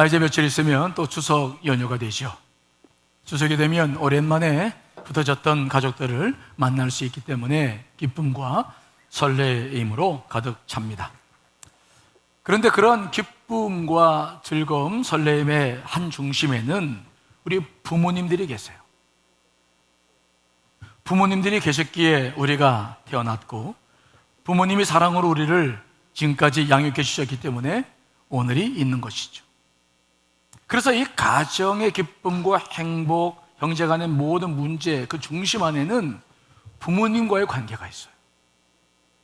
이제 며칠 있으면 또 추석 연휴가 되죠. 추석이 되면 오랜만에 흩어졌던 가족들을 만날 수 있기 때문에 기쁨과 설레임으로 가득 찹니다. 그런데 그런 기쁨과 즐거움, 설레임의 한 중심에는 우리 부모님들이 계세요. 부모님들이 계셨기에 우리가 태어났고, 부모님이 사랑으로 우리를 지금까지 양육해 주셨기 때문에 오늘이 있는 것이죠. 그래서 이 가정의 기쁨과 행복, 형제 간의 모든 문제, 그 중심 안에는 부모님과의 관계가 있어요.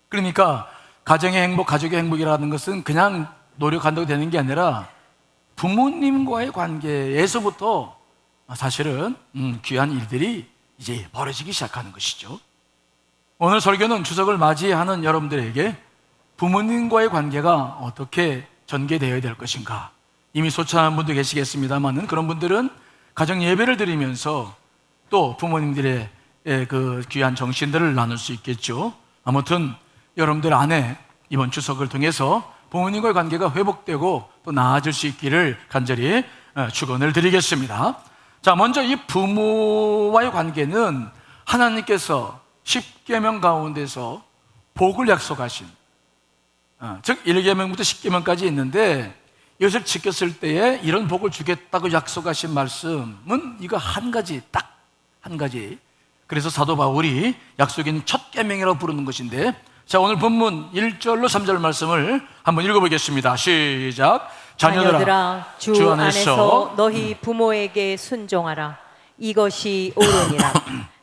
그러니까 가정의 행복, 가족의 행복이라는 것은 그냥 노력한다고 되는 게 아니라 부모님과의 관계에서부터 사실은 귀한 일들이 이제 벌어지기 시작하는 것이죠. 오늘 설교는 추석을 맞이하는 여러분들에게 부모님과의 관계가 어떻게 전개되어야 될 것인가, 이미 소천한 분도 계시겠습니다만 그런 분들은 가정 예배를 드리면서 또 부모님들의 그 귀한 정신들을 나눌 수 있겠죠. 아무튼 여러분들 안에 이번 추석을 통해서 부모님과의 관계가 회복되고 또 나아질 수 있기를 간절히 축원을 드리겠습니다. 자, 먼저 이 부모와의 관계는 하나님께서 십계명 가운데서 복을 약속하신, 즉 1계명부터 10계명까지 있는데 이것을 지켰을 때에 이런 복을 주겠다고 약속하신 말씀은 이거 한 가지, 딱 한 가지. 그래서 사도 바울이 약속인 첫 계명이라고 부르는 것인데, 자, 오늘 본문 1절로 3절 말씀을 한번 읽어보겠습니다. 시작. 자녀들아, 주 안에서 너희 부모에게 순종하라. 이것이 옳으니라.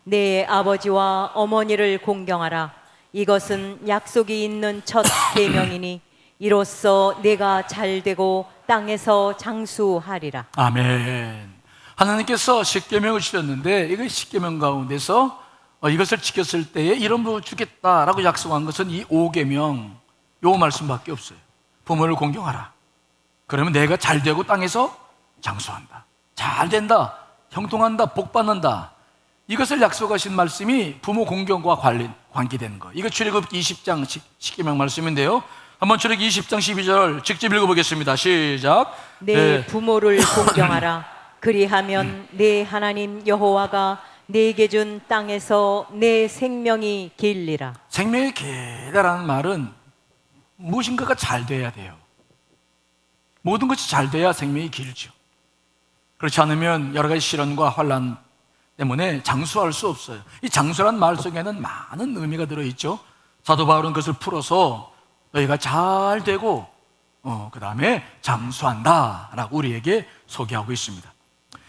내 아버지와 어머니를 공경하라. 이것은 약속이 있는 첫 계명이니 이로써 내가 잘되고 땅에서 장수하리라. 아멘. 하나님께서 십계명을 주셨는데 이거 십계명 가운데서 이것을 지켰을 때에 이런 복을 주겠다라고 약속한 것은 이 5계명, 요 말씀밖에 없어요. 부모를 공경하라. 그러면 내가 잘되고 땅에서 장수한다, 잘된다, 형통한다, 복받는다. 이것을 약속하신 말씀이 부모 공경과 관계되는 거. 이거 출애굽기 20장 10계명 말씀인데요, 한번 출애굽기 20장 12절 직접 읽어보겠습니다. 시작. 내 부모를 공경하라. 그리하면 내 하나님 여호와가 내게 준 땅에서 내 생명이 길리라. 생명이 길다라는 말은 무엇인가가 잘 돼야 돼요. 모든 것이 잘 돼야 생명이 길죠. 그렇지 않으면 여러 가지 시련과 환난 때문에 장수할 수 없어요. 이 장수란 말 속에는 많은 의미가 들어있죠. 사도 바울은 그것을 풀어서 너희가 잘 되고 그 다음에 장수한다 라고 우리에게 소개하고 있습니다.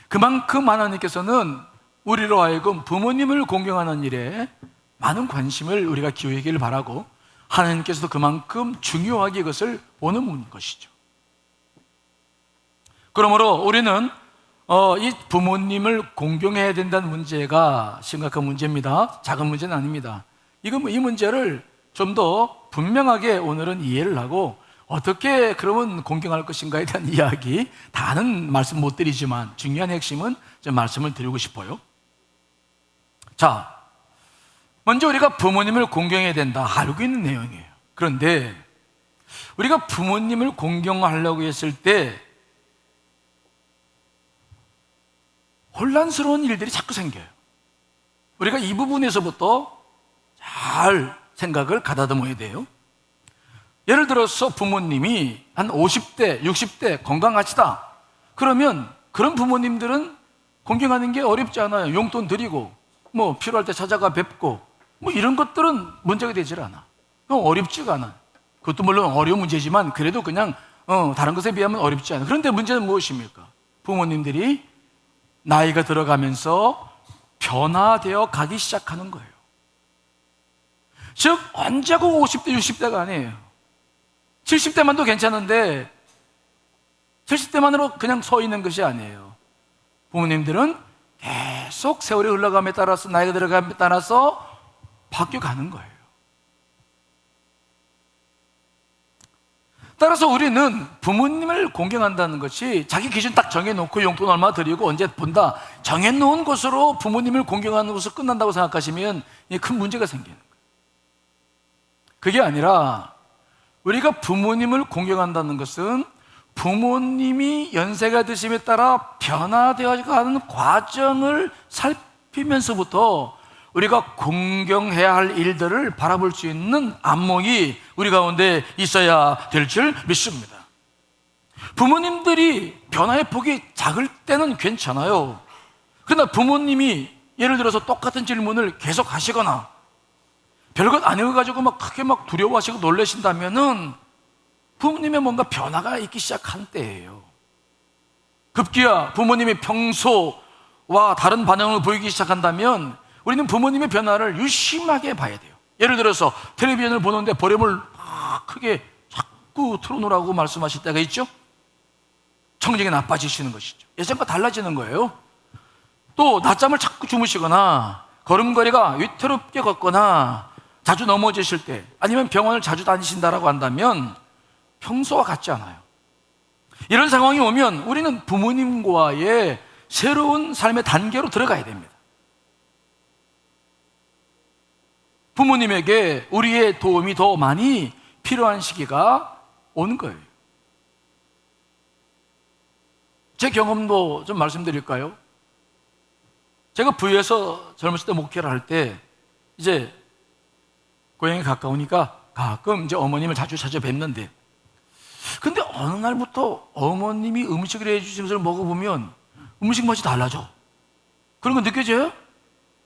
그만큼 하나님께서는 우리로 하여금 부모님을 공경하는 일에 많은 관심을 우리가 기울이기를 바라고, 하나님께서도 그만큼 중요하게 이것을 보는 것이죠. 그러므로 우리는 이 부모님을 공경해야 된다는 문제가 심각한 문제입니다. 작은 문제는 아닙니다. 이 문제를 좀 더 분명하게 오늘은 이해를 하고, 어떻게 그러면 공경할 것인가에 대한 이야기, 다는 말씀 못 드리지만 중요한 핵심은 좀 말씀을 드리고 싶어요. 자, 먼저 우리가 부모님을 공경해야 된다, 알고 있는 내용이에요. 그런데 우리가 부모님을 공경하려고 했을 때 혼란스러운 일들이 자꾸 생겨요. 우리가 이 부분에서부터 잘 생각을 가다듬어야 돼요. 예를 들어서 부모님이 한 50대, 60대 건강하시다. 그러면 그런 부모님들은 공경하는 게 어렵지 않아요. 용돈 드리고 뭐 필요할 때 찾아가 뵙고 뭐 이런 것들은 문제가 되질 않아. 어렵지가 않아. 그것도 물론 어려운 문제지만 그래도 그냥 다른 것에 비하면 어렵지 않아. 그런데 문제는 무엇입니까? 부모님들이 나이가 들어가면서 변화되어 가기 시작하는 거예요. 즉 언제고 50대, 60대가 아니에요. 70대만도 괜찮은데 70대만으로 그냥 서 있는 것이 아니에요. 부모님들은 계속 세월이 흘러감에 따라서, 나이가 들어감에 따라서 바뀌어가는 거예요. 따라서 우리는 부모님을 공경한다는 것이 자기 기준 딱 정해놓고 용돈 얼마 드리고 언제 본다, 정해놓은 것으로 부모님을 공경하는 것으로 끝난다고 생각하시면 큰 문제가 생기는 거예요. 그게 아니라 우리가 부모님을 공경한다는 것은 부모님이 연세가 드심에 따라 변화되어 가는 과정을 살피면서부터 우리가 공경해야 할 일들을 바라볼 수 있는 안목이 우리 가운데 있어야 될 줄 믿습니다. 부모님들이 변화의 폭이 작을 때는 괜찮아요. 그러나 부모님이 예를 들어서 똑같은 질문을 계속 하시거나 별것 아니어가지고 막 크게 막 두려워하시고 놀라신다면은 부모님의 뭔가 변화가 있기 시작한 때예요. 급기야 부모님이 평소와 다른 반응을 보이기 시작한다면 우리는 부모님의 변화를 유심하게 봐야 돼요. 예를 들어서 텔레비전을 보는데 볼륨을 막 크게 자꾸 틀어놓으라고 말씀하실 때가 있죠. 청력이 나빠지시는 것이죠. 예전과 달라지는 거예요. 또 낮잠을 자꾸 주무시거나 걸음걸이가 위태롭게 걷거나 자주 넘어지실 때 아니면 병원을 자주 다니신다라고 한다면 평소와 같지 않아요. 이런 상황이 오면 우리는 부모님과의 새로운 삶의 단계로 들어가야 됩니다. 부모님에게 우리의 도움이 더 많이 필요한 시기가 오는 거예요. 제 경험도 좀 말씀드릴까요? 제가 부에서 젊었을 때 목회를 할 때 이제 고향에 가까우니까 가끔 이제 어머님을 자주 찾아뵙는데, 근데 어느 날부터 어머님이 음식을 해주시면서 먹어보면 음식 맛이 달라져. 그런 거 느껴져요?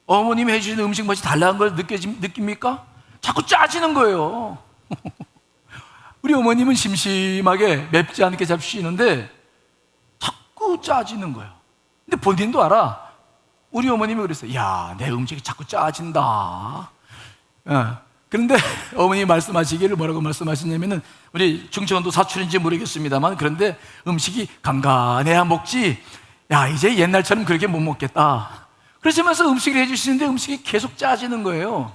어머님이 해주시는 음식 맛이 달라는 걸 느낍니까? 자꾸 짜지는 거예요. 우리 어머님은 심심하게 맵지 않게 잡수시는데 자꾸 짜지는 거예요. 근데 본인도 알아. 우리 어머님이 그랬어요. 야, 내 음식이 자꾸 짜진다. 그런데 어머님이 말씀하시기를 뭐라고 말씀하시냐면은, 우리 중천도 사출인지 모르겠습니다만, 그런데 음식이 간간해야 먹지, 야, 이제 옛날처럼 그렇게 못 먹겠다. 그러시면서 음식을 해주시는데 음식이 계속 짜지는 거예요.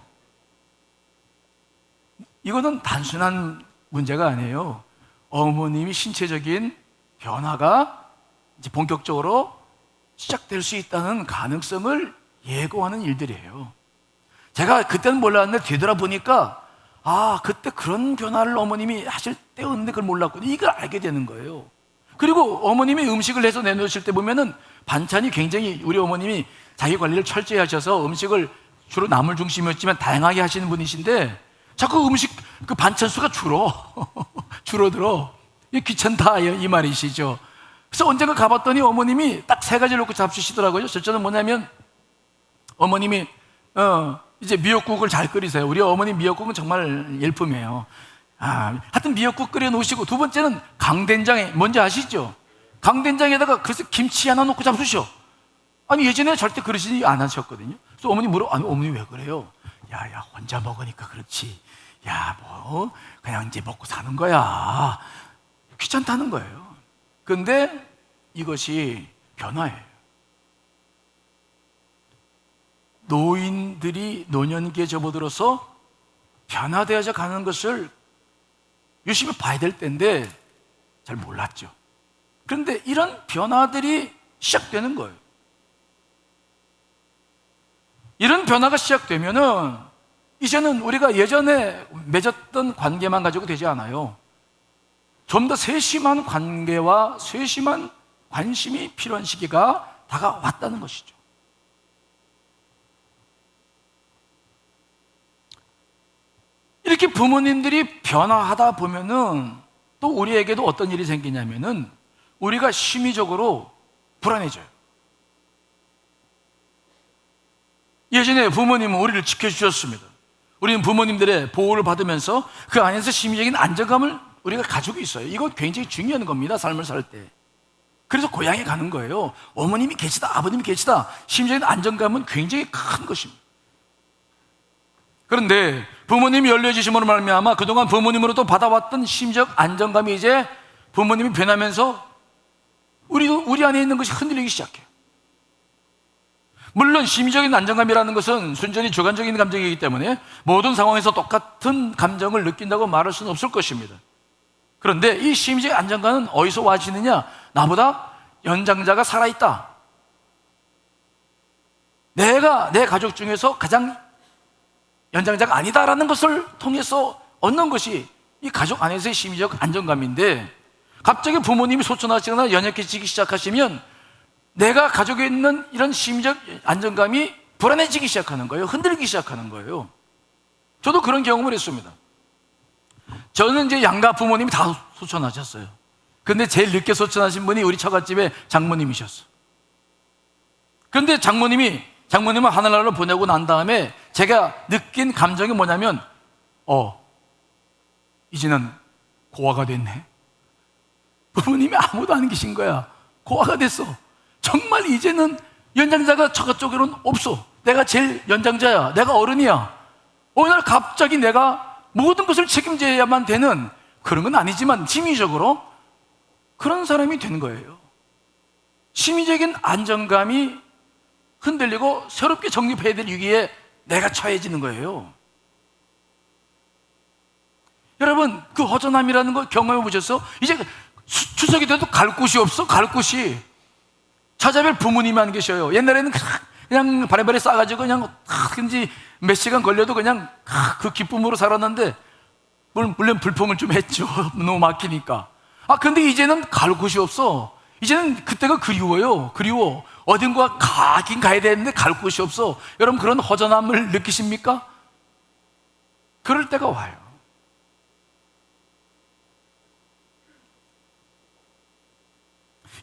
이거는 단순한 문제가 아니에요. 어머님이 신체적인 변화가 이제 본격적으로 시작될 수 있다는 가능성을 예고하는 일들이에요. 제가 그때는 몰랐는데 뒤돌아보니까 그때 그런 변화를 어머님이 하실 때였는데 그걸 몰랐거든요. 이걸 알게 되는 거예요. 그리고 어머님이 음식을 해서 내놓으실 때 보면은 반찬이 굉장히, 우리 어머님이 자기 관리를 철저히 하셔서 음식을 주로 나물 중심이었지만 다양하게 하시는 분이신데 자꾸 음식 그 반찬 수가 줄어들어. 이게 귀찮다 이 말이시죠. 그래서 언젠가 가봤더니 어머님이 딱 3가지를 놓고 잡수시더라고요. 첫째는 뭐냐면 어머님이 이제 미역국을 잘 끓이세요. 우리 어머니 미역국은 정말 일품이에요. 하여튼 미역국 끓여 놓으시고, 두 번째는 강된장에, 뭔지 아시죠? 강된장에다가 그래서 김치 하나 넣고 잡수셔. 아니 예전에 절대 그러시지 않으셨거든요. 그래서 어머니 어머니 왜 그래요? 야 혼자 먹으니까 그렇지. 야 뭐 그냥 이제 먹고 사는 거야. 귀찮다는 거예요. 근데 이것이 변화예요. 노인들이 노년기에 접어들어서 변화되어져 가는 것을 유심히 봐야 될 때인데 잘 몰랐죠. 그런데 이런 변화들이 시작되는 거예요. 이런 변화가 시작되면은 이제는 우리가 예전에 맺었던 관계만 가지고 되지 않아요. 좀 더 세심한 관계와 세심한 관심이 필요한 시기가 다가왔다는 것이죠. 이렇게 부모님들이 변화하다 보면은 또 우리에게도 어떤 일이 생기냐면은 우리가 심리적으로 불안해져요. 예전에 부모님은 우리를 지켜주셨습니다. 우리는 부모님들의 보호를 받으면서 그 안에서 심리적인 안정감을 우리가 가지고 있어요. 이거 굉장히 중요한 겁니다, 삶을 살 때. 그래서 고향에 가는 거예요. 어머님이 계시다, 아버님이 계시다. 심리적인 안정감은 굉장히 큰 것입니다. 그런데 부모님이 열려주심으로 말미암아 그동안 부모님으로부터 받아왔던 심적 안정감이 이제 부모님이 변하면서 우리 안에 있는 것이 흔들리기 시작해요. 물론 심리적인 안정감이라는 것은 순전히 주관적인 감정이기 때문에 모든 상황에서 똑같은 감정을 느낀다고 말할 수는 없을 것입니다. 그런데 이 심리적 안정감은 어디서 와지느냐? 나보다 연장자가 살아있다. 내가 내 가족 중에서 가장 연장자가 아니다라는 것을 통해서 얻는 것이 이 가족 안에서의 심리적 안정감인데, 갑자기 부모님이 소천하시거나 연약해지기 시작하시면 내가 가지고 있는 이런 심리적 안정감이 불안해지기 시작하는 거예요. 흔들리기 시작하는 거예요. 저도 그런 경험을 했습니다. 저는 이제 양가 부모님이 다 소천하셨어요. 근데 제일 늦게 소천하신 분이 우리 처갓집의 장모님이셨어요. 그런데 장모님은 하늘나라로 보내고 난 다음에 제가 느낀 감정이 뭐냐면 이제는 고아가 됐네. 부모님이 아무도 안 계신 거야. 고아가 됐어. 정말 이제는 연장자가 처가 쪽으로는 없어. 내가 제일 연장자야. 내가 어른이야. 어느 날 갑자기 내가 모든 것을 책임져야만 되는, 그런 건 아니지만 심리적으로 그런 사람이 된 거예요. 심리적인 안정감이 흔들리고 새롭게 정립해야 될 위기에 내가 처해지는 거예요. 여러분, 그 허전함이라는 거 경험해 보셨어? 이제 추석이 돼도 갈 곳이 없어. 갈 곳이. 찾아뵐 부모님이 안 계셔요. 옛날에는 그냥 바래바래 싸가지고 그냥 든지 몇 시간 걸려도 그냥 그 기쁨으로 살았는데, 물론 불평을 좀 했죠. 너무 막히니까. 근데 이제는 갈 곳이 없어. 이제는 그때가 그리워요. 그리워. 어딘가 가긴 가야 되는데 갈 곳이 없어. 여러분, 그런 허전함을 느끼십니까? 그럴 때가 와요.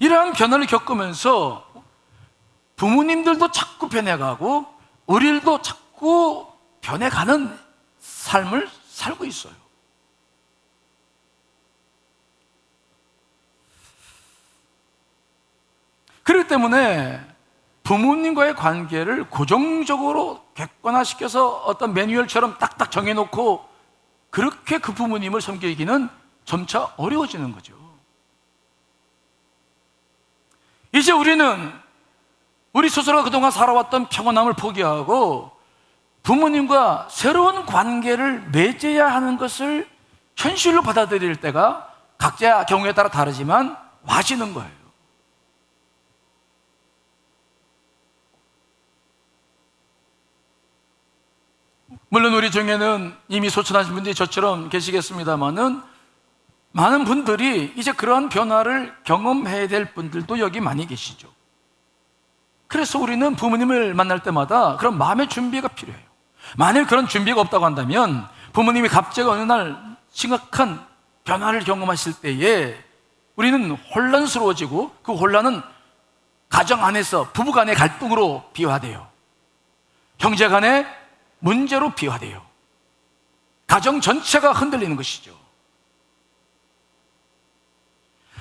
이러한 변화를 겪으면서 부모님들도 자꾸 변해가고 우리들도 자꾸 변해가는 삶을 살고 있어요. 그렇기 때문에 부모님과의 관계를 고정적으로 객관화시켜서 어떤 매뉴얼처럼 딱딱 정해놓고 그렇게 그 부모님을 섬기기는 점차 어려워지는 거죠. 이제 우리 스스로가 그동안 살아왔던 평온함을 포기하고 부모님과 새로운 관계를 맺어야 하는 것을 현실로 받아들일 때가 각자 경우에 따라 다르지만 와지는 거예요. 물론 우리 중에는 이미 소천하신 분들이 저처럼 계시겠습니다만은 많은 분들이 이제 그러한 변화를 경험해야 될 분들도 여기 많이 계시죠. 그래서 우리는 부모님을 만날 때마다 그런 마음의 준비가 필요해요. 만일 그런 준비가 없다고 한다면 부모님이 갑자기 어느 날 심각한 변화를 경험하실 때에 우리는 혼란스러워지고 그 혼란은 가정 안에서 부부 간의 갈등으로 비화돼요. 형제 간의 문제로 비화돼요. 가정 전체가 흔들리는 것이죠.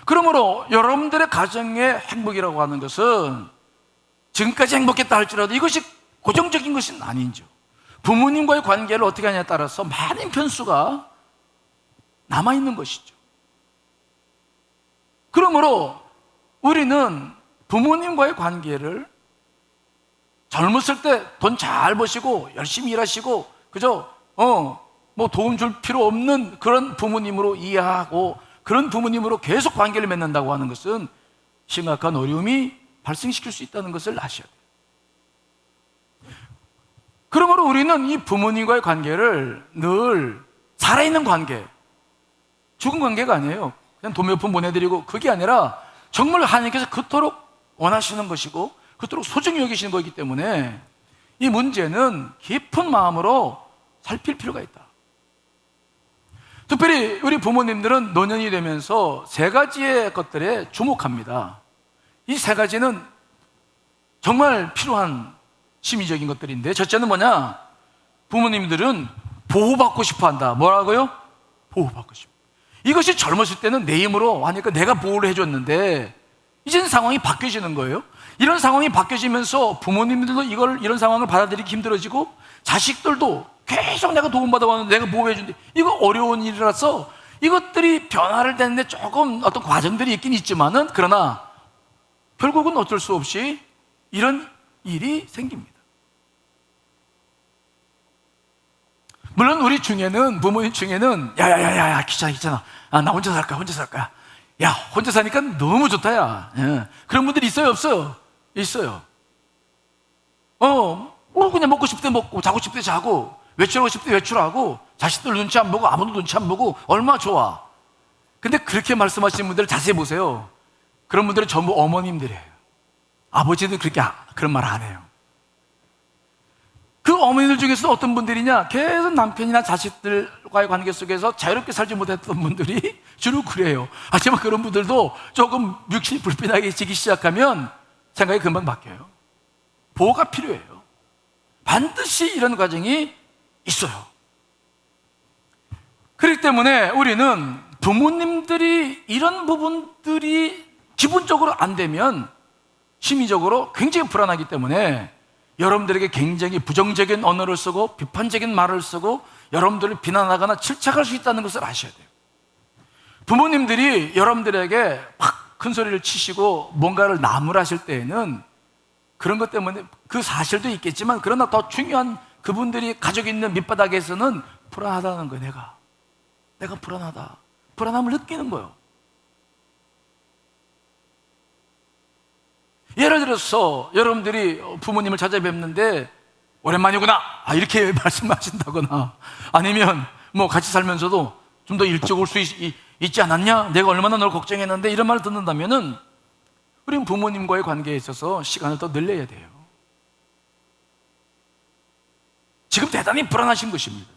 그러므로 여러분들의 가정의 행복이라고 하는 것은 지금까지 행복했다 할지라도 이것이 고정적인 것은 아니죠. 부모님과의 관계를 어떻게 하냐에 따라서 많은 변수가 남아있는 것이죠. 그러므로 우리는 부모님과의 관계를 젊었을 때 돈 잘 버시고 열심히 일하시고 그저 뭐 도움 줄 필요 없는 그런 부모님으로 이해하고 그런 부모님으로 계속 관계를 맺는다고 하는 것은 심각한 어려움이 발생시킬 수 있다는 것을 아셔야 돼요. 그러므로 우리는 이 부모님과의 관계를 늘 살아있는 관계, 죽은 관계가 아니에요. 그냥 돈 몇 푼 보내드리고 그게 아니라 정말 하나님께서 그토록 원하시는 것이고 그토록 소중히 여기시는 것이기 때문에 이 문제는 깊은 마음으로 살필 필요가 있다. 특별히 우리 부모님들은 노년이 되면서 세 가지의 것들에 주목합니다. 이 세 가지는 정말 필요한 심리적인 것들인데, 첫째는 뭐냐? 부모님들은 보호받고 싶어 한다. 뭐라고요? 보호받고 싶어. 이것이 젊었을 때는 내 힘으로 하니까 내가 보호를 해줬는데 이제는 상황이 바뀌어지는 거예요. 이런 상황이 바뀌어지면서 부모님들도 이런 상황을 받아들이기 힘들어지고 자식들도 계속 내가 도움받아 왔는데 내가 보호해준대. 이거 어려운 일이라서 이것들이 변화를 내는데 조금 어떤 과정들이 있긴 있지만은 그러나 결국은 어쩔 수 없이 이런 일이 생깁니다. 물론 우리 중에는 부모님 중에는 야야야야 귀찮아 나 혼자 살까 야 혼자 사니까 너무 좋다 야 그런 분들이 있어요 없어요? 있어요. 그냥 먹고 싶을 때 먹고 자고 싶을 때 자고 외출하고 싶을 때 외출하고 자식들 눈치 안 보고 아무도 눈치 안 보고 얼마나 좋아. 근데 그렇게 말씀하시는 분들 자세히 보세요. 그런 분들은 전부 어머님들이에요. 아버지는 그런 말 안 해요. 그 어머니들 중에서 어떤 분들이냐, 계속 남편이나 자식들과의 관계 속에서 자유롭게 살지 못했던 분들이 주로 그래요. 하지만 그런 분들도 조금 육신이 불편하게 지기 시작하면 생각이 금방 바뀌어요. 보호가 필요해요. 반드시 이런 과정이 있어요. 그렇기 때문에 우리는 부모님들이 이런 부분들이 기본적으로 안 되면 심리적으로 굉장히 불안하기 때문에 여러분들에게 굉장히 부정적인 언어를 쓰고 비판적인 말을 쓰고 여러분들을 비난하거나 질책할 수 있다는 것을 아셔야 돼요. 부모님들이 여러분들에게 막 큰 소리를 치시고 뭔가를 나무라실 때에는 그런 것 때문에 그 사실도 있겠지만, 그러나 더 중요한 그분들이 가지고 있는 밑바닥에서는 불안하다는 거예요. 내가 불안하다. 불안함을 느끼는 거예요. 예를 들어서 여러분들이 부모님을 찾아뵙는데 오랜만이구나 이렇게 말씀하신다거나, 아니면 뭐 같이 살면서도 좀 더 일찍 올 수 있지 않았냐, 내가 얼마나 널 걱정했는데, 이런 말을 듣는다면은 우리는 부모님과의 관계에 있어서 시간을 더 늘려야 돼요. 지금 대단히 불안하신 것입니다.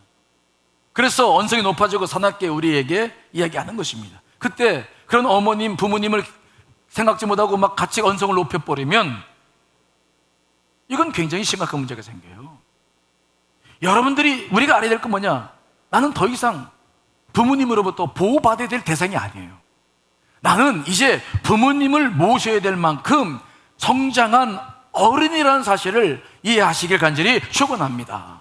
그래서 언성이 높아지고 사납게 우리에게 이야기하는 것입니다. 그때 그런 어머님, 부모님을 생각지 못하고 막 같이 언성을 높여버리면 이건 굉장히 심각한 문제가 생겨요. 여러분들이, 우리가 알아야 될 건 뭐냐? 나는 더 이상 부모님으로부터 보호받아야 될 대상이 아니에요. 나는 이제 부모님을 모셔야 될 만큼 성장한 어른이라는 사실을 이해하시길 간절히 축원합니다.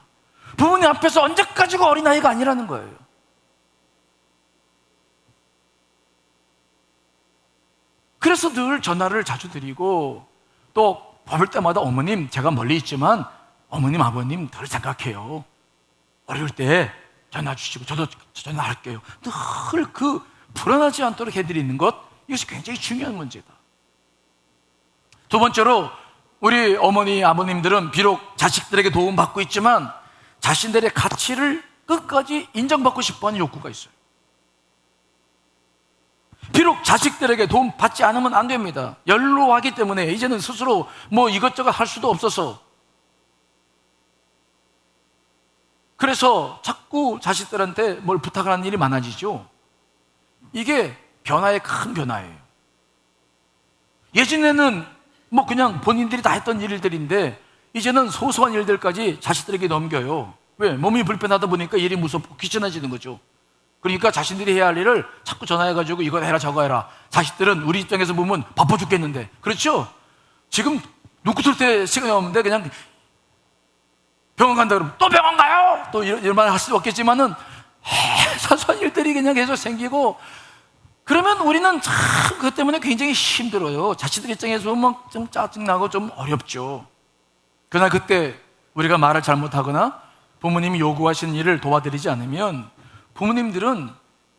부모님 앞에서 언제까지가 어린아이가 아니라는 거예요. 그래서 늘 전화를 자주 드리고, 또 볼 때마다 어머님, 제가 멀리 있지만 어머님, 아버님 늘 생각해요. 어려울 때 전화 주시고 저도 전화할게요. 늘 그 불안하지 않도록 해드리는 것, 이것이 굉장히 중요한 문제다. 두 번째로, 우리 어머니, 아버님들은 비록 자식들에게 도움받고 있지만 자신들의 가치를 끝까지 인정받고 싶어하는 욕구가 있어요. 비록 자식들에게 도움 받지 않으면 안 됩니다. 연로하기 때문에 이제는 스스로 뭐 이것저것 할 수도 없어서, 그래서 자꾸 자식들한테 뭘 부탁하는 일이 많아지죠. 이게 변화의 큰 변화예요. 예전에는 뭐 그냥 본인들이 다 했던 일들인데 이제는 소소한 일들까지 자식들에게 넘겨요. 왜? 몸이 불편하다 보니까 일이 무섭고 귀찮아지는 거죠. 그러니까 자신들이 해야 할 일을 자꾸 전화해가지고 이거 해라 저거 해라. 자식들은 우리 입장에서 보면 바빠 죽겠는데, 그렇죠? 지금 눈 뜰 때 시간이 없는데 그냥 병원 간다 그러면 또 병원 가요? 또 이런 말 할 수도 없겠지만은 사소한 일들이 그냥 계속 생기고, 그러면 우리는 참 그것 때문에 굉장히 힘들어요. 자식들 입장에서 보면 좀 짜증나고 좀 어렵죠. 그러나 그때 우리가 말을 잘못하거나 부모님이 요구하시는 일을 도와드리지 않으면 부모님들은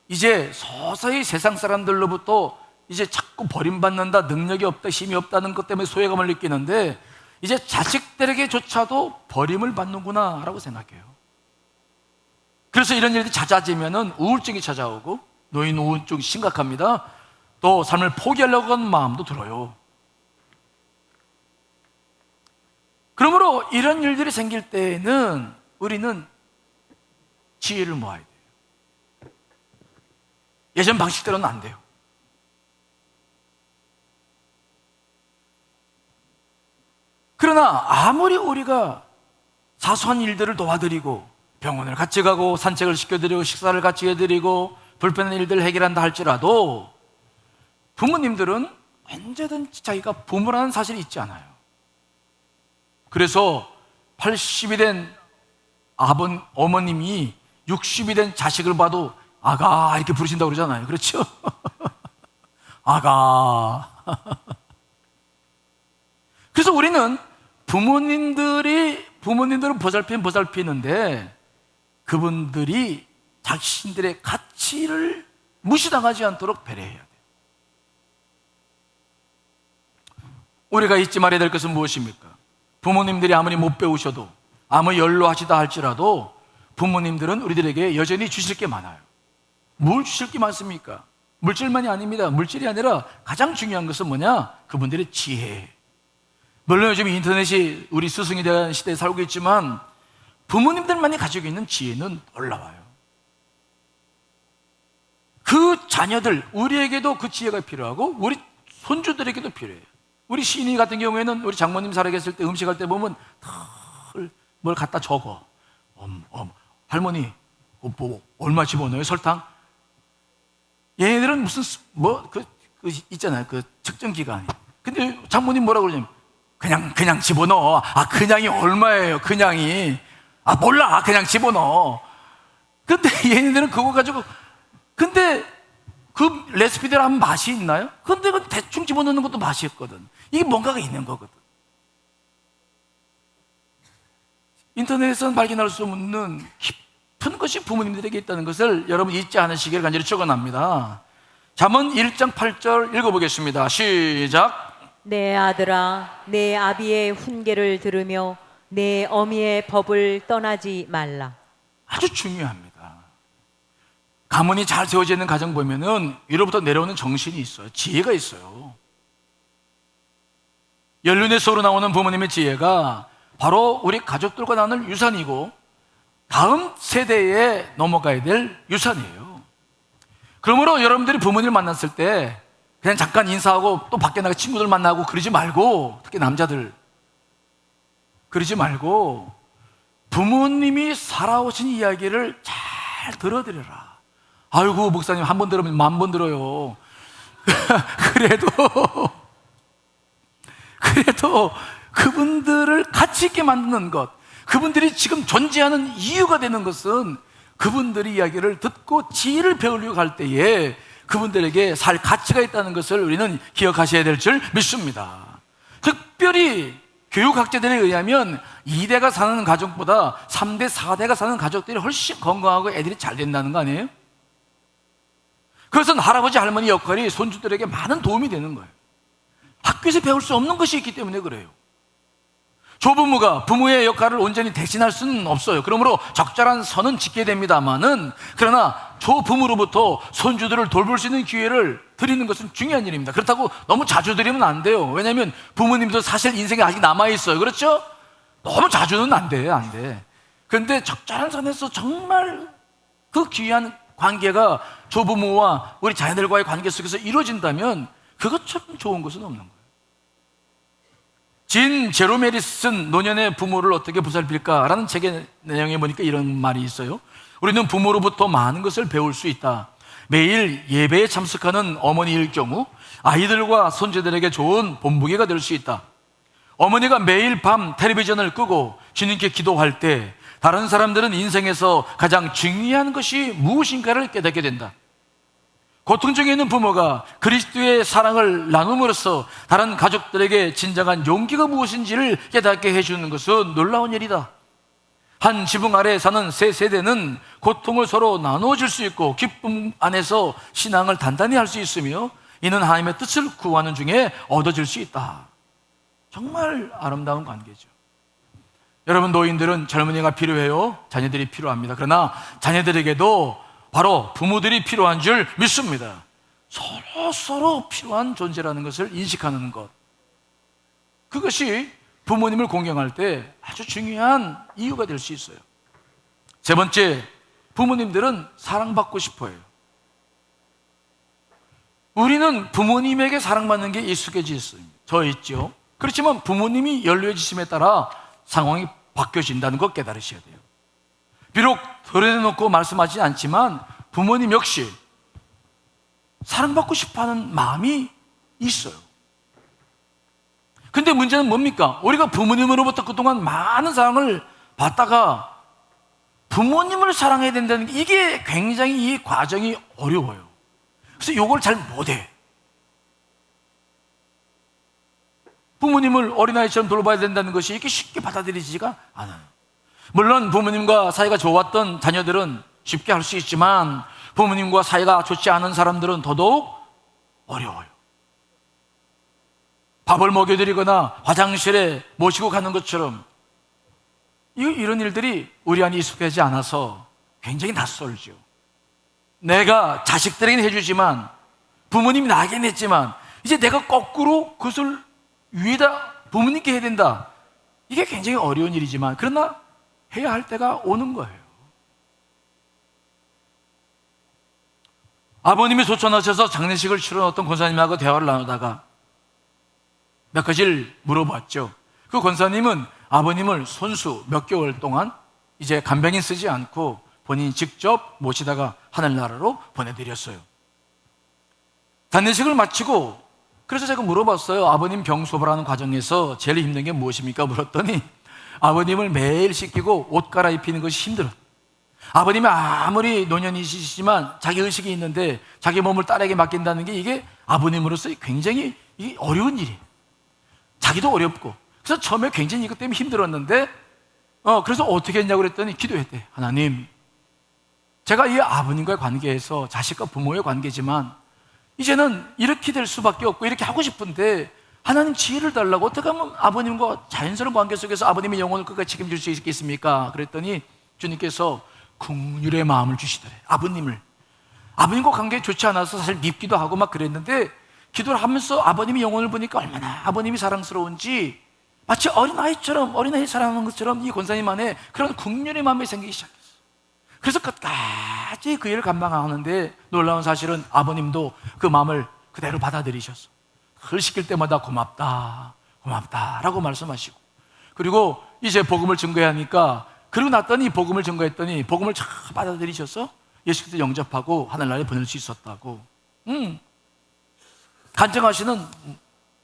이제 서서히 세상 사람들로부터 이제 자꾸 버림받는다, 능력이 없다, 힘이 없다는 것 때문에 소외감을 느끼는데, 이제 자식들에게조차도 버림을 받는구나 라고 생각해요. 그래서 이런 일들이 잦아지면 우울증이 찾아오고, 노인 우울증 심각합니다. 또 삶을 포기하려고 하는 마음도 들어요. 그러므로 이런 일들이 생길 때에는 우리는 지혜를 모아야 돼요. 예전 방식대로는 안 돼요. 그러나 아무리 우리가 사소한 일들을 도와드리고 병원을 같이 가고 산책을 시켜드리고 식사를 같이 해드리고 불편한 일들을 해결한다 할지라도 부모님들은 언제든지 자기가 부모라는 사실이 있지 않아요. 그래서 80이 된 어머님이 60이 된 자식을 봐도 아가 이렇게 부르신다고 그러잖아요. 그렇죠? 아가. 그래서 우리는 부모님들은 보살피는데 그분들이 자신들의 가치를 무시당하지 않도록 배려해야 돼요. 우리가 잊지 말아야 될 것은 무엇입니까? 부모님들이 아무리 못 배우셔도, 아무리 연로하시다 할지라도 부모님들은 우리들에게 여전히 주실 게 많아요. 뭘 주실 게 많습니까? 물질만이 아닙니다. 물질이 아니라 가장 중요한 것은 뭐냐? 그분들의 지혜. 물론 요즘 인터넷이 우리 스승이 되는 시대에 살고 있지만 부모님들만이 가지고 있는 지혜는 놀라워요. 그 자녀들, 우리에게도 그 지혜가 필요하고 우리 손주들에게도 필요해요. 우리 시인이 같은 경우에는 우리 장모님 살아계실 때 음식할 때 보면 뭘 갖다 적어. 할머니 뭐 얼마 집어넣어요? 설탕? 얘네들은 무슨 있잖아요. 그 측정 기간이. 근데 장모님 뭐라고 그러냐면 그냥 집어넣어. 그냥이 얼마예요? 그냥이. 몰라. 그냥 집어넣어. 근데 얘네들은 그거 가지고 근데 그 레시피대로 하면 맛이 있나요? 근데 그 대충 집어넣는 것도 맛이 있거든. 이게 뭔가가 있는 거거든. 인터넷에서는 발견할 수 없는 깊은 것이 부모님들에게 있다는 것을 여러분 잊지 않으시길 간절히 축원합니다. 잠언 1장 8절 읽어보겠습니다. 시작. 내 아들아, 내 아비의 훈계를 들으며 내 어미의 법을 떠나지 말라. 아주 중요합니다. 가문이 잘 세워져 있는 가정 보면은 위로부터 내려오는 정신이 있어요. 지혜가 있어요. 연륜의 쏘로 나오는 부모님의 지혜가 바로 우리 가족들과 나눌 유산이고 다음 세대에 넘어가야 될 유산이에요. 그러므로 여러분들이 부모님을 만났을 때 그냥 잠깐 인사하고 또 밖에 나가 친구들 만나고 그러지 말고, 특히 남자들 그러지 말고 부모님이 살아오신 이야기를 잘 들어드려라. 아이고 목사님 한 번 들으면 10,000번 들어요. 그래도 그분들을 가치 있게 만드는 것, 그분들이 지금 존재하는 이유가 되는 것은 그분들의 이야기를 듣고 지혜를 배우려고 할 때에 그분들에게 살 가치가 있다는 것을 우리는 기억하셔야 될 줄 믿습니다. 특별히 교육학자들에 의하면 2대가 사는 가족보다 3대, 4대가 사는 가족들이 훨씬 건강하고 애들이 잘 된다는 거 아니에요? 그것은 할아버지, 할머니 역할이 손주들에게 많은 도움이 되는 거예요. 학교에서 배울 수 없는 것이 있기 때문에 그래요. 조부모가 부모의 역할을 온전히 대신할 수는 없어요. 그러므로 적절한 선은 지켜야 됩니다만은, 그러나 조부모로부터 손주들을 돌볼 수 있는 기회를 드리는 것은 중요한 일입니다. 그렇다고 너무 자주 드리면 안 돼요. 왜냐하면 부모님도 사실 인생이 아직 남아있어요. 그렇죠? 너무 자주는 안 돼. 그런데 적절한 선에서 정말 그 귀한 관계가 조부모와 우리 자녀들과의 관계 속에서 이루어진다면 그것처럼 좋은 것은 없는 거예요. 진 제로메리 쓴 노년의 부모를 어떻게 보살필까라는 책의 내용에 보니까 이런 말이 있어요. 우리는 부모로부터 많은 것을 배울 수 있다. 매일 예배에 참석하는 어머니일 경우 아이들과 손주들에게 좋은 본보기가 될 수 있다. 어머니가 매일 밤 텔레비전을 끄고 주님께 기도할 때 다른 사람들은 인생에서 가장 중요한 것이 무엇인가를 깨닫게 된다. 고통 중에 있는 부모가 그리스도의 사랑을 나눔으로써 다른 가족들에게 진정한 용기가 무엇인지를 깨닫게 해주는 것은 놀라운 일이다. 한 지붕 아래 사는 세 세대는 고통을 서로 나누어줄 수 있고 기쁨 안에서 신앙을 단단히 할 수 있으며 이는 하나님의 뜻을 구하는 중에 얻어질 수 있다. 정말 아름다운 관계죠. 여러분, 노인들은 젊은이가 필요해요. 자녀들이 필요합니다. 그러나 자녀들에게도 바로 부모들이 필요한 줄 믿습니다. 서로 필요한 존재라는 것을 인식하는 것, 그것이 부모님을 공경할 때 아주 중요한 이유가 될 수 있어요. 세 번째, 부모님들은 사랑받고 싶어 해요. 우리는 부모님에게 사랑받는 게 익숙해져 있죠. 그렇지만 부모님이 연로해지심에 따라 상황이 바뀌어진다는 것 깨달으셔야 돼요. 비록 드러내놓고 말씀하지 않지만 부모님 역시 사랑받고 싶어하는 마음이 있어요. 근데 문제는 뭡니까? 우리가 부모님으로부터 그동안 많은 사랑을 받다가 부모님을 사랑해야 된다는 게, 이게 굉장히 이 과정이 어려워요. 그래서 이걸 잘 못해. 부모님을 어린아이처럼 돌봐야 된다는 것이 이렇게 쉽게 받아들이지가 않아요. 물론 부모님과 사이가 좋았던 자녀들은 쉽게 할 수 있지만 부모님과 사이가 좋지 않은 사람들은 더더욱 어려워요. 밥을 먹여드리거나 화장실에 모시고 가는 것처럼 이런 일들이 우리 안에 익숙하지 않아서 굉장히 낯설죠. 내가 자식들에게는 해주지만 부모님이 나에게 냈지만 이제 내가 거꾸로 그것을 위에다 부모님께 해야 된다. 이게 굉장히 어려운 일이지만 그러나 해야 할 때가 오는 거예요. 아버님이 소천하셔서 장례식을 치러 어떤 권사님하고 대화를 나누다가 몇 가지를 물어봤죠. 그 권사님은 아버님을 손수 몇 개월 동안 이제 간병인 쓰지 않고 본인이 직접 모시다가 하늘나라로 보내드렸어요. 장례식을 마치고 그래서 제가 물어봤어요. 아버님 병소발하는 과정에서 제일 힘든 게 무엇입니까? 물었더니 아버님을 매일 씻기고 옷 갈아입히는 것이 힘들어. 아버님이 아무리 노년이시지만 자기 의식이 있는데 자기 몸을 딸에게 맡긴다는 게 이게 아버님으로서 굉장히 이게 어려운 일이에요. 자기도 어렵고. 그래서 처음에 굉장히 이것 때문에 힘들었는데 그래서 어떻게 했냐고 그랬더니 기도했대. 하나님, 제가 이 아버님과의 관계에서 자식과 부모의 관계지만 이제는 이렇게 될 수밖에 없고 이렇게 하고 싶은데 하나님 지혜를 달라고 어떻게 하면 아버님과 자연스러운 관계 속에서 아버님의 영혼을 끝까지 책임질 수 있겠습니까? 그랬더니 주님께서 긍휼의 마음을 주시더래. 아버님과 관계 좋지 않아서 사실 밉기도 하고 막 그랬는데 기도를 하면서 아버님의 영혼을 보니까 얼마나 아버님이 사랑스러운지 마치 어린아이 사랑하는 것처럼 이 권사님 안에 그런 긍휼의 마음이 생기기 시작했어요. 그래서 끝까지 그 일을 감당하는데 놀라운 사실은 아버님도 그 마음을 그대로 받아들이셨어. 글 시킬 때마다 고맙다라고 말씀하시고, 그리고 이제 복음을 증거하니까 그러고 났더니 복음을 증거했더니 복음을 잘 받아들이셔서 예수께서 영접하고 하늘나라에 보낼 수 있었다고 간증하시는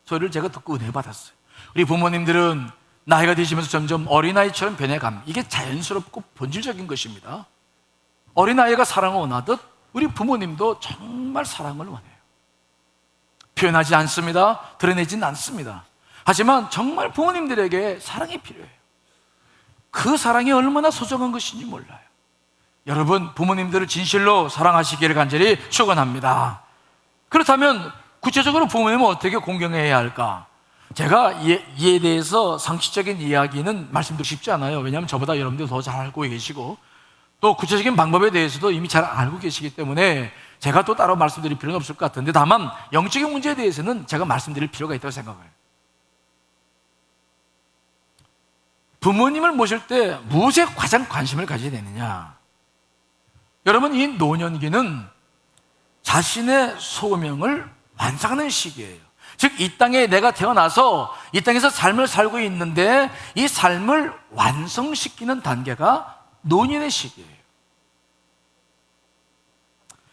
소리를 제가 듣고 은혜 받았어요. 우리 부모님들은 나이가 드시면서 점점 어린아이처럼 변해감, 이게 자연스럽고 본질적인 것입니다. 어린아이가 사랑을 원하듯 우리 부모님도 정말 사랑을 원해요. 표현하지 않습니다. 드러내지는 않습니다. 하지만 정말 부모님들에게 사랑이 필요해요. 그 사랑이 얼마나 소중한 것인지 몰라요. 여러분, 부모님들을 진실로 사랑하시기를 간절히 축원합니다. 그렇다면 구체적으로 부모님은 어떻게 공경해야 할까? 제가 이에 대해서 상식적인 이야기는 말씀드리고 싶지 않아요. 왜냐하면 저보다 여러분들 더 잘 알고 계시고 또 구체적인 방법에 대해서도 이미 잘 알고 계시기 때문에 제가 또 따로 말씀드릴 필요는 없을 것 같은데, 다만 영적인 문제에 대해서는 제가 말씀드릴 필요가 있다고 생각해요. 부모님을 모실 때 무엇에 가장 관심을 가져야 되느냐? 여러분, 이 노년기는 자신의 소명을 완성하는 시기예요. 즉, 이 땅에 내가 태어나서 이 땅에서 삶을 살고 있는데 이 삶을 완성시키는 단계가 노년의 시기예요.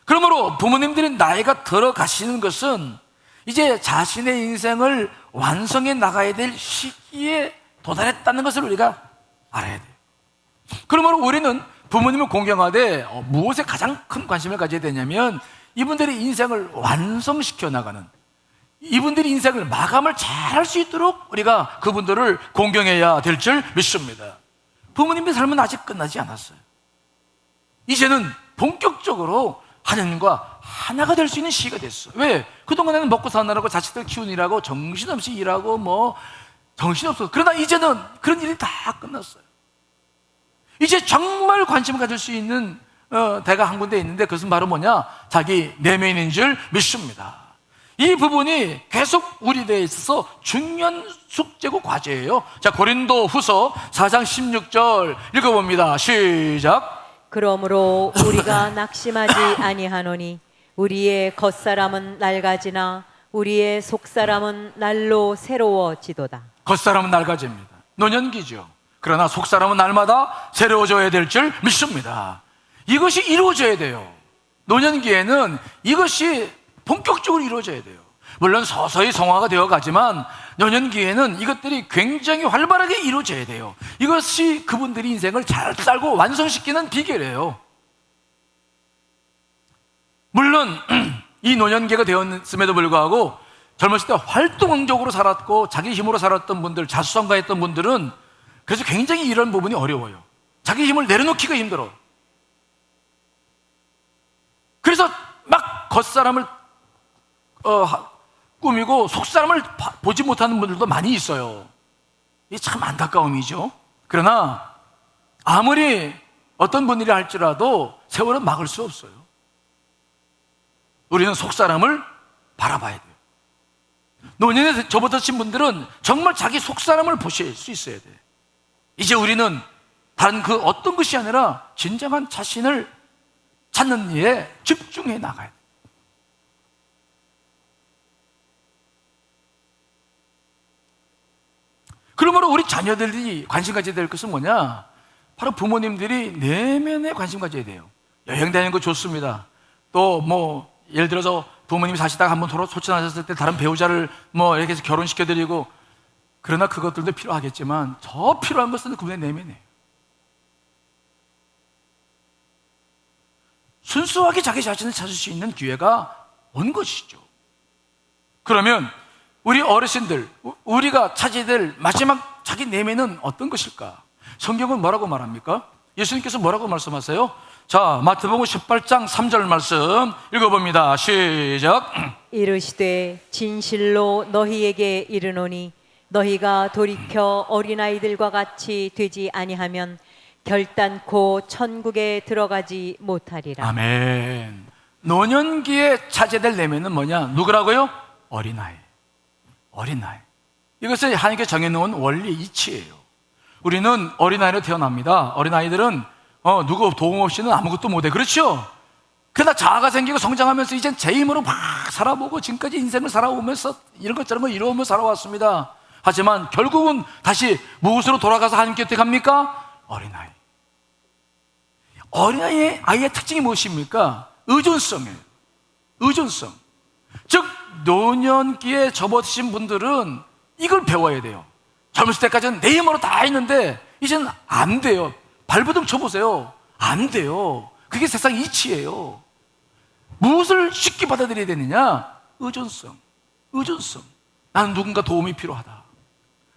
그러므로 부모님들이 나이가 들어가시는 것은 이제 자신의 인생을 완성해 나가야 될 시기에 도달했다는 것을 우리가 알아야 돼요. 그러므로 우리는 부모님을 공경하되 무엇에 가장 큰 관심을 가져야 되냐면 이분들의 인생을 완성시켜 나가는, 이분들이 인생을 마감을 잘 할 수 있도록 우리가 그분들을 공경해야 될 줄 믿습니다. 부모님의 삶은 아직 끝나지 않았어요. 이제는 본격적으로 하나님과 하나가 될 수 있는 시기가 됐어요. 왜? 그동안에는 먹고 사느라고 자식들 키우느라고 정신없이 일하고 정신없어. 그러나 이제는 그런 일이 다 끝났어요. 이제 정말 관심을 가질 수 있는 대가 한 군데 있는데 그것은 바로 뭐냐? 자기 내면인 줄 믿습니다. 이 부분이 계속 우리 대에 있어서 중요한 숙제고 과제예요. 자, 고린도 후서 4장 16절 읽어봅니다. 시작. 그러므로 우리가 낙심하지 아니하노니 우리의 겉사람은 낡아지나 우리의 속사람은 날로 새로워지도다. 겉사람은 낡아집니다. 노년기죠. 그러나 속사람은 날마다 새로워져야 될 줄 믿습니다. 이것이 이루어져야 돼요. 노년기에는 이것이 본격적으로 이루어져야 돼요. 물론 서서히 성화가 되어 가지만 노년기에는 이것들이 굉장히 활발하게 이루어져야 돼요. 이것이 그분들이 인생을 잘 살고 완성시키는 비결이에요. 물론 이 노년기가 되었음에도 불구하고 젊었을 때 활동적으로 살았고 자기 힘으로 살았던 분들, 자수성가했던 분들은 그래서 굉장히 이런 부분이 어려워요. 자기 힘을 내려놓기가 힘들어. 그래서 막 겉사람을 꾸미고 속사람을 보지 못하는 분들도 많이 있어요. 이게 참 안타까움이죠. 그러나 아무리 어떤 분들이 할지라도 세월은 막을 수 없어요. 우리는 속사람을 바라봐야 돼요. 노년에 접어드신 분들은 정말 자기 속사람을 보실 수 있어야 돼요. 이제 우리는 다른 그 어떤 것이 아니라 진정한 자신을 찾는 일에 집중해 나가야 돼요. 그러므로 우리 자녀들이 관심 가져야 될 것은 뭐냐? 바로 부모님들이 내면에 관심 가져야 돼요. 여행 다니는 거 좋습니다. 또 뭐 예를 들어서 부모님이 사시다가 한번 소천하셨을 때 다른 배우자를 뭐 이렇게 해서 결혼시켜드리고, 그러나 그것들도 필요하겠지만 더 필요한 것은 그분의 내면이에요. 순수하게 자기 자신을 찾을 수 있는 기회가 온 것이죠. 그러면 우리 어르신들, 우리가 찾아야 될 마지막 자기 내면은 어떤 것일까? 성경은 뭐라고 말합니까? 예수님께서 뭐라고 말씀하세요? 자, 마태복음 18장 3절 말씀 읽어봅니다. 시작. 이르시되 진실로 너희에게 이르노니 너희가 돌이켜 어린아이들과 같이 되지 아니하면 결단코 천국에 들어가지 못하리라. 아멘. 노년기에 찾아야 될 내면은 뭐냐? 누구라고요? 어린아이. 어린아이. 이것을 하나님께 정해놓은 원리 이치예요. 우리는 어린아이로 태어납니다. 어린아이들은 누구 도움 없이는 아무것도 못해. 그렇죠? 그러나 자아가 생기고 성장하면서 이젠 제 힘으로 막 살아보고 지금까지 인생을 살아오면서 이런 것 저런 거 이루어오며 살아왔습니다. 하지만 결국은 다시 무엇으로 돌아가서 하나님께 어떻게 합니까? 어린아이. 어린아이의 특징이 무엇입니까? 의존성이에요. 의존성. 즉 노년기에 접어드신 분들은 이걸 배워야 돼요. 젊었을 때까지는 내 힘으로 다 했는데 이제는 안 돼요. 발버둥 쳐보세요. 안 돼요. 그게 세상 이치예요. 무엇을 쉽게 받아들여야 되느냐? 의존성. 의존성. 나는 누군가 도움이 필요하다.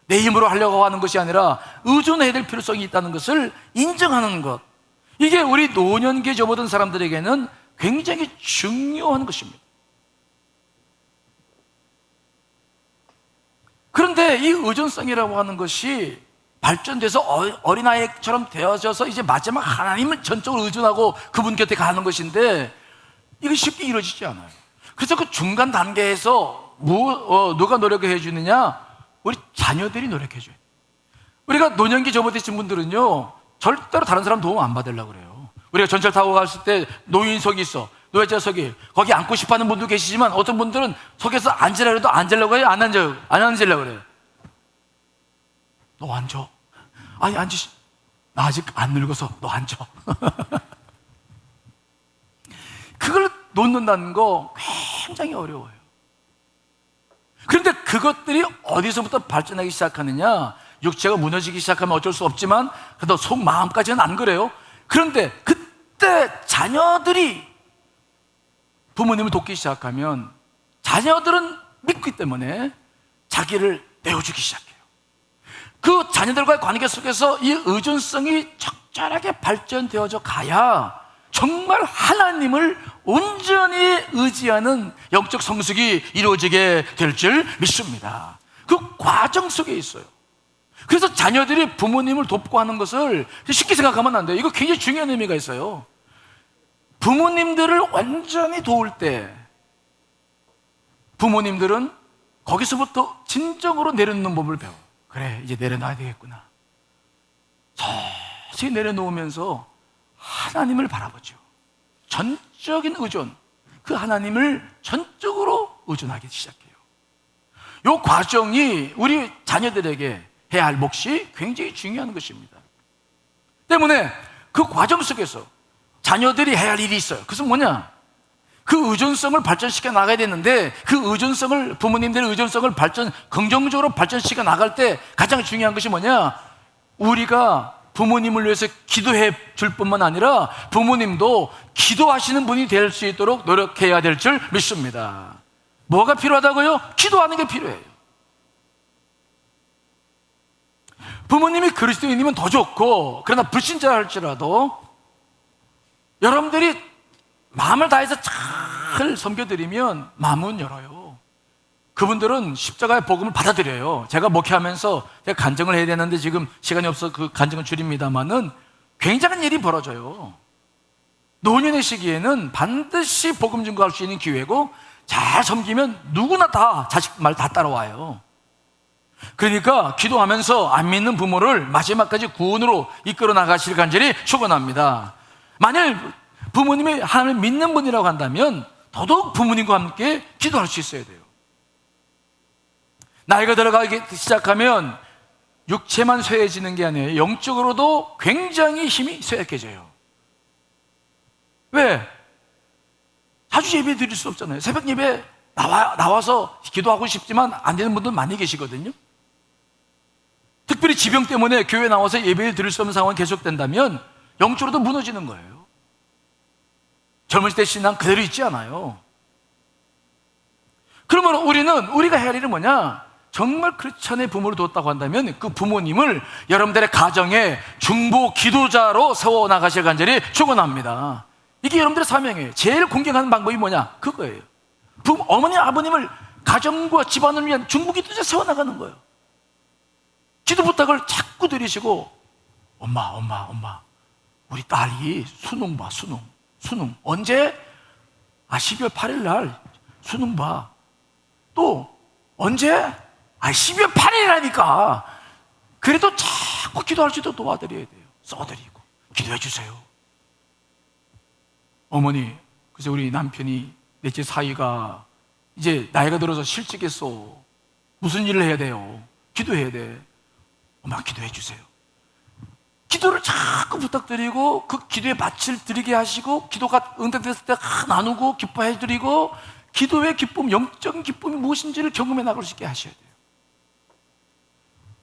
내 힘으로 하려고 하는 것이 아니라 의존해야 될 필요성이 있다는 것을 인정하는 것. 이게 우리 노년기에 접어든 사람들에게는 굉장히 중요한 것입니다. 그런데 이 의존성이라고 하는 것이 발전돼서 어린아이처럼 되어져서 이제 마지막 하나님을 전적으로 의존하고 그분 곁에 가는 것인데 이게 쉽게 이루어지지 않아요. 그래서 그 중간 단계에서 누가 노력해 주느냐? 우리 자녀들이 노력해 줘요. 우리가 노년기 접어드신 분들은요 절대로 다른 사람 도움 안 받으려고 그래요. 우리가 전철 타고 갔을 때 노인석이 있어. 노약자석이. 거기 앉고 싶어하는 분도 계시지만 어떤 분들은 석에서 앉으려고 해도 앉으려고 해요? 안 앉으려고 그래요? 너 앉아. 아니 앉으시. 나 아직 안 늙어서 너 앉아. 그걸 놓는다는 거 굉장히 어려워요. 그런데 그것들이 어디서부터 발전하기 시작하느냐? 육체가 무너지기 시작하면 어쩔 수 없지만 그래도 속 마음까지는 안 그래요. 그런데 그때 자녀들이 부모님을 돕기 시작하면 자녀들은 믿기 때문에 자기를 내어주기 시작해요. 그 자녀들과의 관계 속에서 이 의존성이 적절하게 발전되어져 가야 정말 하나님을 온전히 의지하는 영적 성숙이 이루어지게 될 줄 믿습니다. 그 과정 속에 있어요. 그래서 자녀들이 부모님을 돕고 하는 것을 쉽게 생각하면 안 돼요. 이거 굉장히 중요한 의미가 있어요. 부모님들을 완전히 도울 때 부모님들은 거기서부터 진정으로 내려놓는 법을 배워요. 그래, 이제 내려놔야 되겠구나. 서서히 내려놓으면서 하나님을 바라보죠. 전적인 의존, 그 하나님을 전적으로 의존하기 시작해요. 이 과정이 우리 자녀들에게 해야 할 몫이 굉장히 중요한 것입니다. 때문에 그 과정 속에서 자녀들이 해야 할 일이 있어요. 그것은 뭐냐? 그 의존성을 발전시켜 나가야 되는데 그 의존성을, 부모님들의 의존성을 긍정적으로 발전시켜 나갈 때 가장 중요한 것이 뭐냐? 우리가 부모님을 위해서 기도해 줄 뿐만 아니라 부모님도 기도하시는 분이 될 수 있도록 노력해야 될 줄 믿습니다. 뭐가 필요하다고요? 기도하는 게 필요해요. 부모님이 그리스도인이면 더 좋고, 그러나 불신자 할지라도 여러분들이 마음을 다해서 잘 섬겨드리면 마음은 열어요. 그분들은 십자가의 복음을 받아들여요. 제가 목회하면서 제가 간증을 해야 되는데 지금 시간이 없어서 그 간증을 줄입니다만은 굉장한 일이 벌어져요. 노년의 시기에는 반드시 복음 증거할 수 있는 기회고, 잘 섬기면 누구나 다 자식 말 다 따라와요. 그러니까 기도하면서 안 믿는 부모를 마지막까지 구원으로 이끌어 나가실 간절히 축원합니다. 만일 부모님이 하나님을 믿는 분이라고 한다면 더더욱 부모님과 함께 기도할 수 있어야 돼요. 나이가 들어가기 시작하면 육체만 쇠해지는 게 아니에요. 영적으로도 굉장히 힘이 쇠약해져요. 왜? 자주 예배 드릴 수 없잖아요. 새벽 예배 나와서 기도하고 싶지만 안 되는 분들 많이 계시거든요. 특별히 지병 때문에 교회 나와서 예배를 드릴 수 없는 상황이 계속된다면 영적으로도 무너지는 거예요. 젊을 때 신앙 그대로 있지 않아요. 그러면 우리가 해야 할 일은 뭐냐? 정말 크리스천의 부모를 뒀다고 한다면 그 부모님을 여러분들의 가정의 중보 기도자로 세워나가실 간절히 축원합니다. 이게 여러분들의 사명이에요. 제일 공경하는 방법이 뭐냐? 그거예요. 어머니 아버님을 가정과 집안을 위한 중보 기도자 세워나가는 거예요. 기도 부탁을 자꾸 드리시고, 엄마 우리 딸이 수능 봐. 수능 언제? 12월 8일 날 수능 봐. 또 언제? 12월 8일이라니까. 그래도 자꾸 기도할 수 있도록 도와드려야 돼요. 써드리고 기도해 주세요. 어머니, 그래서 우리 남편이 넷째 사위가 이제 나이가 들어서 실직했어. 무슨 일을 해야 돼요? 기도해야 돼. 엄마 기도해 주세요. 기도를 자꾸 부탁드리고 그 기도에 밭을 드리게 하시고 기도가 응답됐을 때 나누고 기뻐해 드리고 기도의 기쁨, 영적인 기쁨이 무엇인지를 경험해 나갈 수 있게 하셔야 돼요.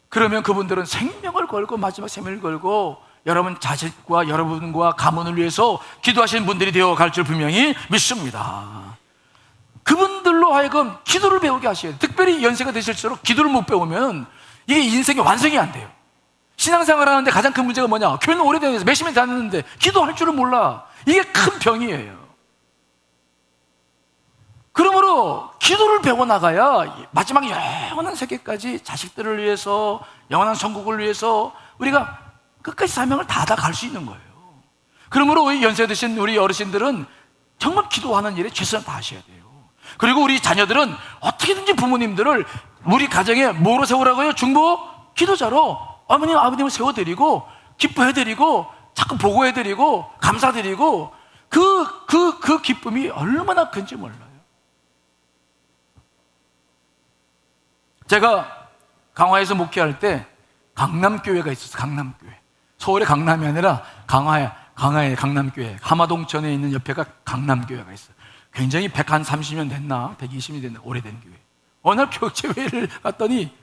그러면 그분들은 생명을 걸고 마지막 생명을 걸고 여러분 자식과 여러분과 가문을 위해서 기도하시는 분들이 되어 갈 줄 분명히 믿습니다. 그분들로 하여금 기도를 배우게 하셔야 돼요. 특별히 연세가 되실수록 기도를 못 배우면 이게 인생의 완성이 안 돼요. 신앙생활 하는데 가장 큰 문제가 뭐냐? 교회는 오래되면서 몇십 년 다녔는데 기도할 줄을 몰라. 이게 큰 병이에요. 그러므로 기도를 배워나가야 마지막 영원한 세계까지 자식들을 위해서 영원한 천국을 위해서 우리가 끝까지 사명을 다갈 수 있는 거예요. 그러므로 연세 드신 우리 어르신들은 정말 기도하는 일에 최선을 다하셔야 돼요. 그리고 우리 자녀들은 어떻게든지 부모님들을 우리 가정에 뭐로 세우라고요? 중보 기도자로 어머님 아버님을 세워드리고 기뻐해드리고 자꾸 보고해드리고 감사드리고 그 기쁨이 얼마나 큰지 몰라요. 제가 강화에서 목회할 때 강남교회가 있었어요. 강남교회. 서울의 강남이 아니라 강화의 강남교회. 하마동천에 있는 옆에가 강남교회가 있어요. 굉장히 130년 됐나 120년 됐나 오래된 교회. 어느 날 교육체회를 갔더니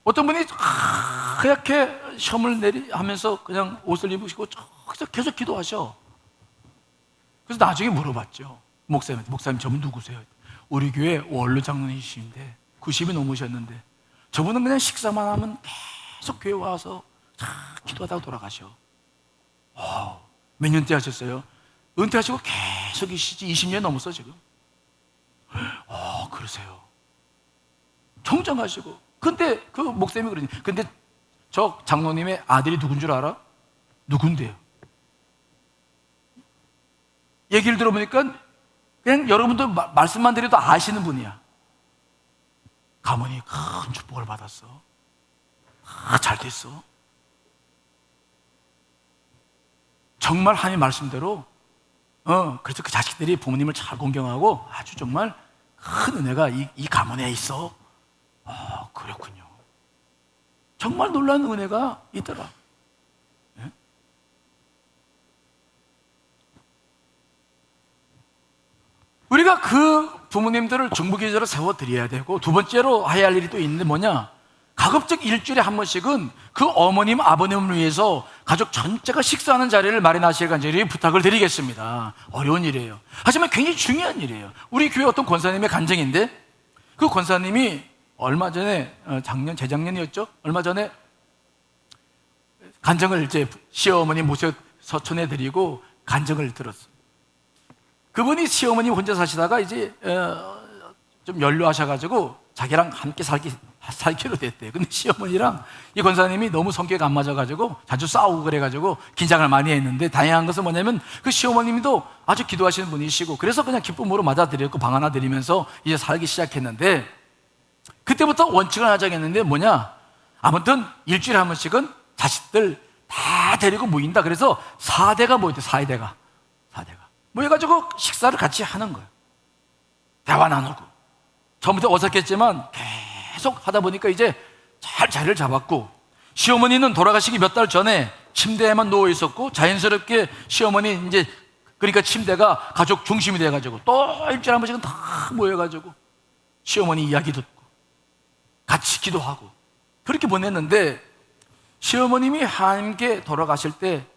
어떤 분이 하얗게 셔을 하면서 그냥 옷을 입으시고 계속 기도하셔. 그래서 나중에 물어봤죠. 목사님 저분 누구세요? 우리 교회 원로 장로님이신데 90이 넘으셨는데 저분은 그냥 식사만 하면 계속 교회 와서 기도하다가 돌아가셔. 몇 년째 하셨어요? 은퇴하시고 계속 계시지 20년 넘었어 지금. 그러세요. 정정하시고. 근데 그 목사님이 그러니 근데 저 장로님의 아들이 누군 줄 알아? 누군데요? 얘기를 들어보니까 그냥 여러분들 말씀만 드려도 아시는 분이야. 가문이 큰 축복을 받았어. 잘 됐어. 정말 하나님 말씀대로 그래서 그 자식들이 부모님을 잘 공경하고 아주 정말 큰 은혜가 이 가문에 있어. 그렇군요. 정말 놀라운 은혜가 있더라. 네? 우리가 그 부모님들을 중보기도자로 세워드려야 되고 두 번째로 해야 할 일이 또 있는데 뭐냐? 가급적 일주일에 한 번씩은 그 어머님, 아버님을 위해서 가족 전체가 식사하는 자리를 마련하실 간절히 부탁을 드리겠습니다. 어려운 일이에요. 하지만 굉장히 중요한 일이에요. 우리 교회 어떤 권사님의 간증인데 그 권사님이 얼마 전에 재작년이었죠? 얼마 전에 간증을 이제 시어머니 모셔서 전해드리고 간증을 들었어요. 그분이 시어머니 혼자 사시다가 이제 좀 연로하셔가지고 자기랑 함께 살기 살기로 됐대요. 근데 시어머니랑 이 권사님이 너무 성격이 안 맞아가지고 자주 싸우고 그래가지고 긴장을 많이 했는데, 다행한 것은 뭐냐면 그 시어머님도 아주 기도하시는 분이시고, 그래서 그냥 기쁨으로 맞아들였고 방 하나 드리면서 이제 살기 시작했는데, 그때부터 원칙을 하나 정했는데 뭐냐, 아무튼 일주일에 한 번씩은 자식들 다 데리고 모인다. 그래서 4대가 모였대. 4대가 모여가지고 식사를 같이 하는 거예요. 대화 나누고. 처음부터 어색했지만 계속 하다 보니까 이제 잘 자리를 잡았고, 시어머니는 돌아가시기 몇 달 전에 침대에만 누워 있었고, 자연스럽게 시어머니 이제, 그러니까 침대가 가족 중심이 돼가지고 또 일주일에 한 번씩은 다 모여가지고 시어머니 이야기 듣고 같이 기도하고 그렇게 보냈는데, 시어머님이 하나님께 돌아가실 때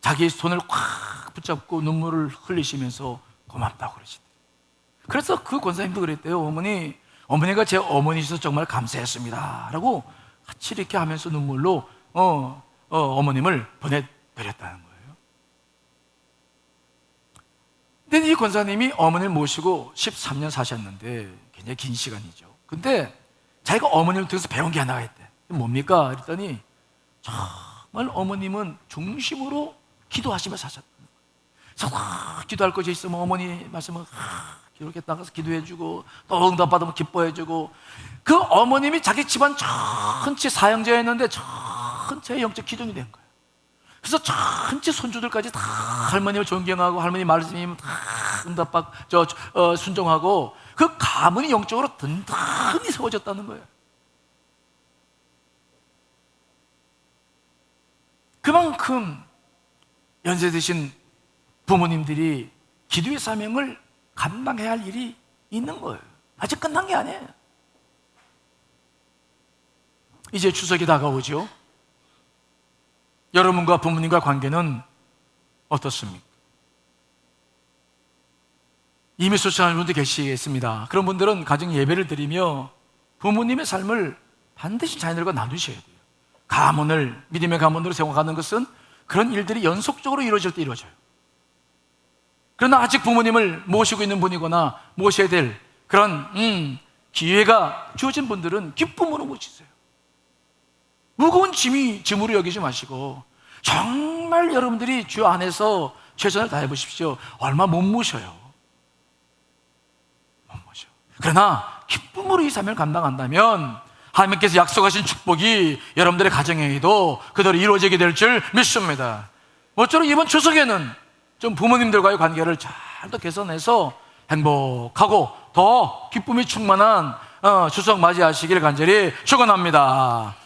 자기 손을 꽉 붙잡고 눈물을 흘리시면서 고맙다고 그러시대요. 그래서 그 권사님도 그랬대요. 어머니가 제 어머니셔서 정말 감사했습니다 라고 같이 이렇게 하면서 눈물로 어머님을 보내드렸다는 거예요. 근데 이 권사님이 어머니를 모시고 13년 사셨는데 굉장히 긴 시간이죠. 근데 자기가 어머니를 통해서 배운 게 하나가 있대. 뭡니까? 그랬더니 정말 어머님은 중심으로 기도하시며 사셨다. 그래서 기도할 것이 있으면 어머니 말씀을 이렇게 나가서 기도해주고, 또 응답받으면 기뻐해주고, 그 어머님이 자기 집안 전체 사형제였는데 전체 영적 기둥이 된 거예요. 그래서 전체 손주들까지 다 할머님을 존경하고 할머니 말씀이면 다 응답받고 순종하고, 그 가문이 영적으로 든든히 세워졌다는 거예요. 그만큼 연세 드신 부모님들이 기도의 사명을 감당해야 할 일이 있는 거예요. 아직 끝난 게 아니에요. 이제 추석이 다가오죠. 여러분과 부모님과 관계는 어떻습니까? 이미 소천하는 분들 계시겠습니다. 그런 분들은 가정 예배를 드리며 부모님의 삶을 반드시 자녀들과 나누셔야 돼요. 믿음의 가문으로 세워가는 것은 그런 일들이 연속적으로 이루어질 때 이루어져요. 그러나 아직 부모님을 모시고 있는 분이거나 모셔야 될 그런 기회가 주어진 분들은 기쁨으로 모시세요. 무거운 짐으로 여기지 마시고, 정말 여러분들이 주 안에서 최선을 다해 보십시오. 얼마 못 모셔요. 못 모셔. 그러나 기쁨으로 이 사명을 감당한다면 하나님께서 약속하신 축복이 여러분들의 가정에도 그대로 이루어지게 될 줄 믿습니다. 모쪼록 이번 추석에는 좀 부모님들과의 관계를 잘 더 개선해서 행복하고 더 기쁨이 충만한 추석 맞이하시길 간절히 축원합니다.